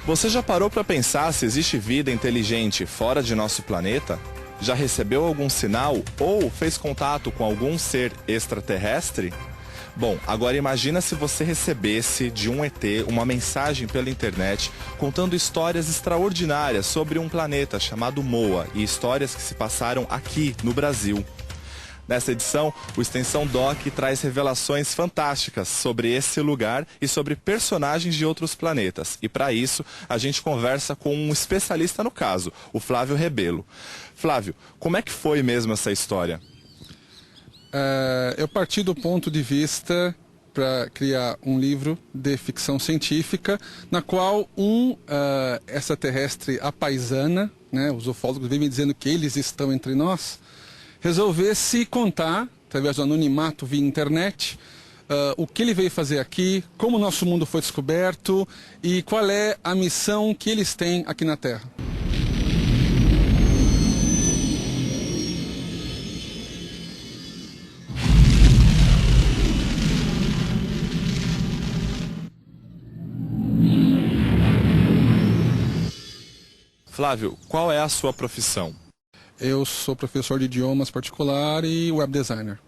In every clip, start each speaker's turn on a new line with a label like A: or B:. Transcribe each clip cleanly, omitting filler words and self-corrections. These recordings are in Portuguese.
A: Você já parou para pensar se existe vida inteligente fora de nosso planeta? Já recebeu algum sinal ou fez contato com algum ser extraterrestre? Bom, agora imagina se você recebesse de um ET uma mensagem pela internet contando histórias extraordinárias sobre um planeta chamado Moa e histórias que se passaram aqui no Brasil. Nessa edição, o Extensão Doc traz revelações fantásticas sobre esse lugar e sobre personagens de outros planetas. E para isso, a gente conversa com um especialista no caso, o Flávio Rebelo. Flávio, como é que foi mesmo essa história?
B: Eu parti do ponto de vista para criar um livro de ficção científica, na qual extraterrestre apaisana, né, os ufólogos vivem dizendo que eles estão entre nós, resolvesse contar, através do anonimato via internet, o que ele veio fazer aqui, como o nosso mundo foi descoberto e qual é a missão que eles têm aqui na Terra.
A: Flávio, qual é a sua profissão?
B: Eu sou professor de idiomas particular e web designer.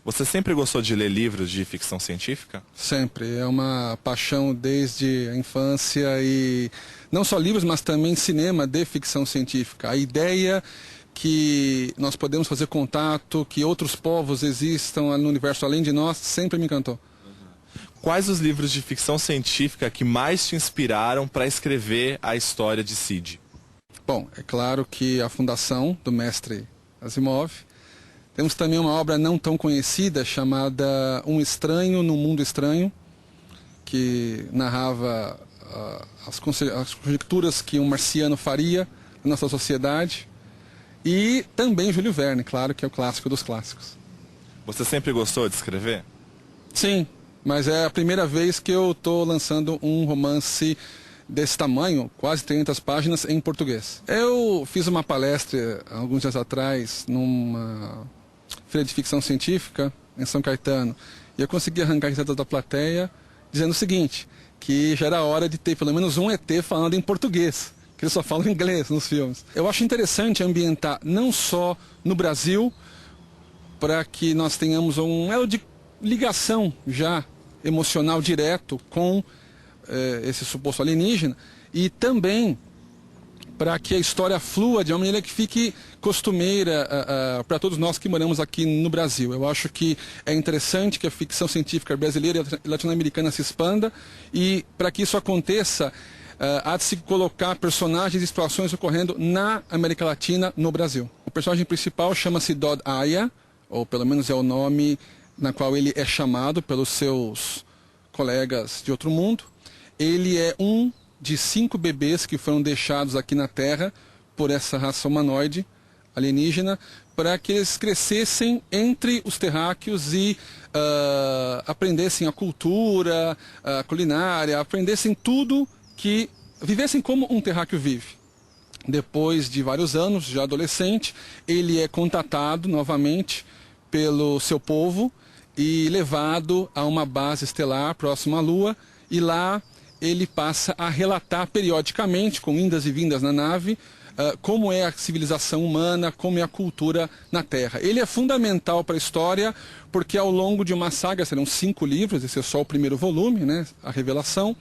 A: Você sempre gostou de ler livros de ficção científica?
B: Sempre. É uma paixão desde a infância e não só livros, mas também cinema de ficção científica. A ideia que nós podemos fazer contato, que outros povos existam no universo além de nós, sempre me encantou.
A: Quais os livros de ficção científica que mais te inspiraram para escrever a história de Sid?
B: Bom, é claro que a Fundação, do mestre Asimov. Temos também uma obra não tão conhecida chamada Um Estranho no Mundo Estranho, que narrava as conjecturas que um marciano faria na nossa sociedade. E também Júlio Verne, claro que é o clássico dos clássicos.
A: Você sempre gostou de escrever?
B: Sim, mas é a primeira vez que eu estou lançando um romance desse tamanho, quase 300 páginas, em português. Eu fiz uma palestra alguns dias atrás numa feira de ficção científica em São Caetano e eu consegui arrancar risadas da plateia dizendo o seguinte, que já era hora de ter pelo menos um ET falando em português, que eles só falam inglês nos filmes. Eu acho interessante ambientar não só no Brasil, para que nós tenhamos um elo de ligação já emocional direto com esse suposto alienígena, e também para que a história flua de uma maneira que fique costumeira para todos nós que moramos aqui no Brasil. Eu acho que é interessante que a ficção científica brasileira e latino-americana se expanda, e para que isso aconteça, há de se colocar personagens e situações ocorrendo na América Latina, no Brasil. O personagem principal chama-se Dod Aya, ou pelo menos é o nome na qual ele é chamado pelos seus colegas de outro mundo. Ele é um de 5 bebês que foram deixados aqui na Terra por essa raça humanoide alienígena para que eles crescessem entre os terráqueos e aprendessem a cultura, a culinária, aprendessem tudo, que vivessem como um terráqueo vive. Depois de vários anos, já adolescente, ele é contatado novamente pelo seu povo e levado a uma base estelar próxima à Lua, e lá ele passa a relatar periodicamente, com indas e vindas na nave, como é a civilização humana, como é a cultura na Terra. Ele é fundamental para a história, porque ao longo de uma saga, serão 5 livros, esse é só o primeiro volume, né, a revelação,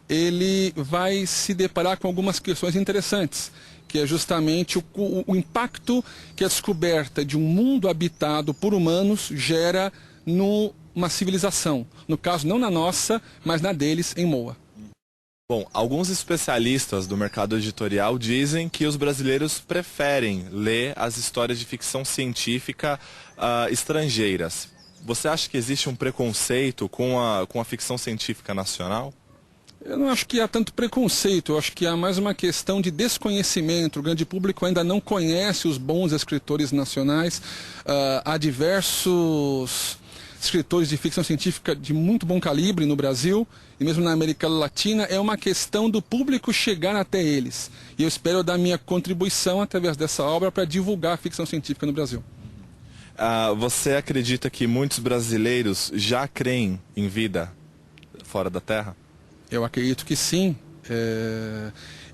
B: ele vai se deparar com algumas questões interessantes, que é justamente o impacto que a descoberta de um mundo habitado por humanos gera numa civilização. No caso, não na nossa, mas na deles, em Moa.
A: Bom, alguns especialistas do mercado editorial dizem que os brasileiros preferem ler as histórias de ficção científica estrangeiras. Você acha que existe um preconceito com a ficção científica nacional?
B: Eu não acho que há tanto preconceito, eu acho que há mais uma questão de desconhecimento. O grande público ainda não conhece os bons escritores nacionais. Há diversos escritores de ficção científica de muito bom calibre no Brasil e mesmo na América Latina. É uma questão do público chegar até eles. E eu espero dar minha contribuição através dessa obra para divulgar a ficção científica no Brasil.
A: Você acredita que muitos brasileiros já creem em vida fora da Terra?
B: Eu acredito que sim.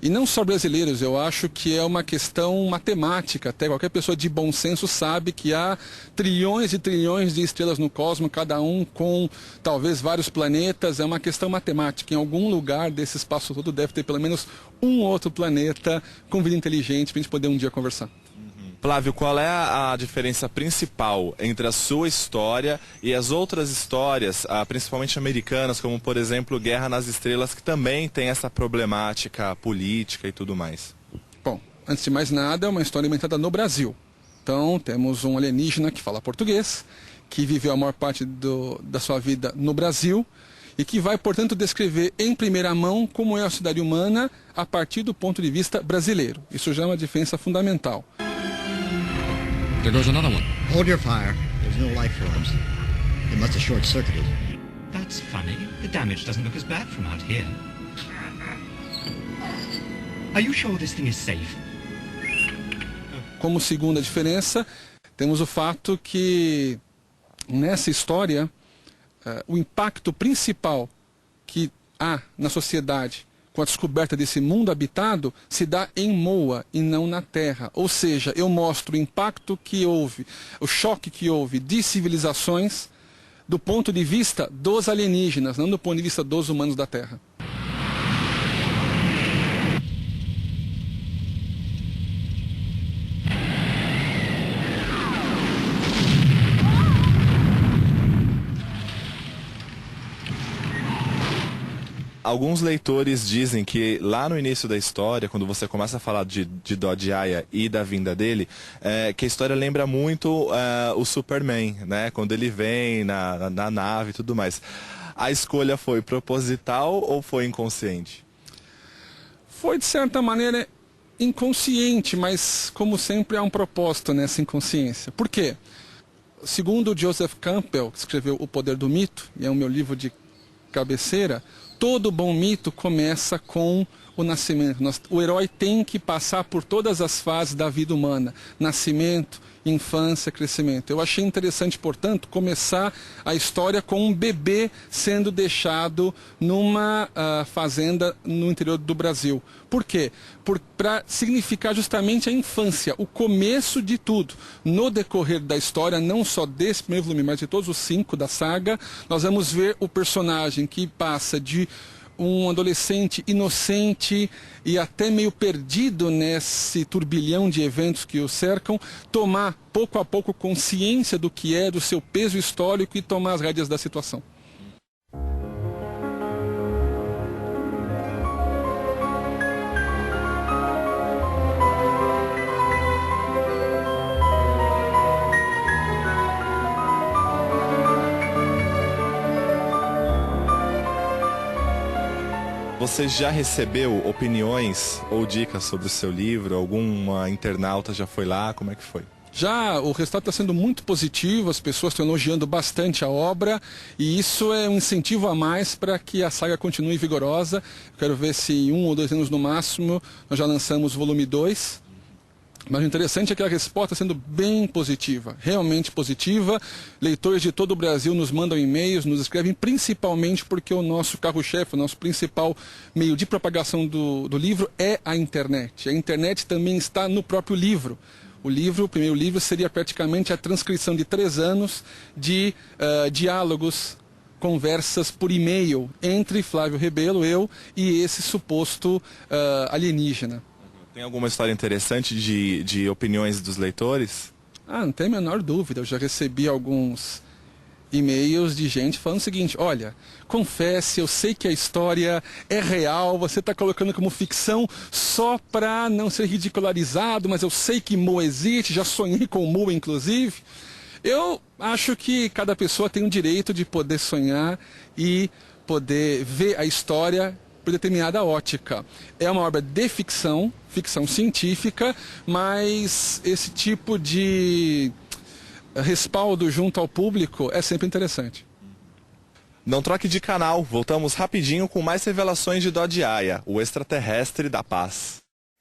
B: E não só brasileiros, eu acho que é uma questão matemática. Até qualquer pessoa de bom senso sabe que há trilhões e trilhões de estrelas no cosmos, cada um com talvez vários planetas. É uma questão matemática. Em algum lugar desse espaço todo deve ter pelo menos um outro planeta com vida inteligente para a gente poder um dia conversar.
A: Flávio, qual é a diferença principal entre a sua história e as outras histórias, principalmente americanas, como por exemplo Guerra nas Estrelas, que também tem essa problemática política e tudo mais?
B: Bom, antes de mais nada, é uma história inventada no Brasil. Então, temos um alienígena que fala português, que viveu a maior parte da sua vida no Brasil e que vai, portanto, descrever em primeira mão como é a sociedade humana a partir do ponto de vista brasileiro. Isso já é uma diferença fundamental.
C: There goes another one.
D: Hold your fire. There's no life forms. It must have short-circuited.
C: That's funny. The damage doesn't look as bad from out here. Are you sure this thing is safe?
B: Como segunda diferença, temos o fato que nessa história o impacto principal que há na sociedade com a descoberta desse mundo habitado, se dá em Moa e não na Terra. Ou seja, eu mostro o impacto que houve, o choque que houve de civilizações do ponto de vista dos alienígenas, não do ponto de vista dos humanos da Terra.
A: Alguns leitores dizem que lá no início da história, quando você começa a falar de Dodi Aya e da vinda dele, que a história lembra muito o Superman, né? Quando ele vem na nave e tudo mais. A escolha foi proposital ou foi inconsciente?
B: Foi, de certa maneira, inconsciente, mas, como sempre, há um propósito nessa inconsciência. Por quê? Segundo Joseph Campbell, que escreveu O Poder do Mito, e é o meu livro de cabeceira, todo bom mito começa com o nascimento. O herói tem que passar por todas as fases da vida humana. Nascimento, infância, crescimento. Eu achei interessante, portanto, começar a história com um bebê sendo deixado numa fazenda no interior do Brasil. Por quê? Para significar justamente a infância, o começo de tudo. No decorrer da história, não só desse primeiro volume, mas de todos os 5 da saga, nós vamos ver o personagem que passa de um adolescente inocente e até meio perdido nesse turbilhão de eventos que o cercam, tomar pouco a pouco consciência do que é, do seu peso histórico e tomar as rédeas da situação.
A: Você já recebeu opiniões ou dicas sobre o seu livro? Alguma internauta já foi lá? Como é que foi?
B: Já, o resultado está sendo muito positivo, as pessoas estão elogiando bastante a obra e isso é um incentivo a mais para que a saga continue vigorosa. Eu quero ver se em 1 ou 2 anos no máximo nós já lançamos o volume 2. Mas o interessante é que a resposta está sendo bem positiva, realmente positiva. Leitores de todo o Brasil nos mandam e-mails, nos escrevem, principalmente porque o nosso carro-chefe, o nosso principal meio de propagação do livro é a internet. A internet também está no próprio livro. O primeiro livro, seria praticamente a transcrição de 3 anos de diálogos, conversas por e-mail entre Flávio Rebelo, eu e esse suposto alienígena.
A: Tem alguma história interessante de opiniões dos leitores?
B: Não tem a menor dúvida. Eu já recebi alguns e-mails de gente falando o seguinte: olha, confesse, eu sei que a história é real, você está colocando como ficção só para não ser ridicularizado, mas eu sei que Moa existe, já sonhei com Moa, inclusive. Eu acho que cada pessoa tem o direito de poder sonhar e poder ver a história por determinada ótica. É uma obra de ficção, ficção científica, mas esse tipo de respaldo junto ao público é sempre interessante.
A: Não troque de canal, voltamos rapidinho com mais revelações de Dodi Aya, o extraterrestre da paz.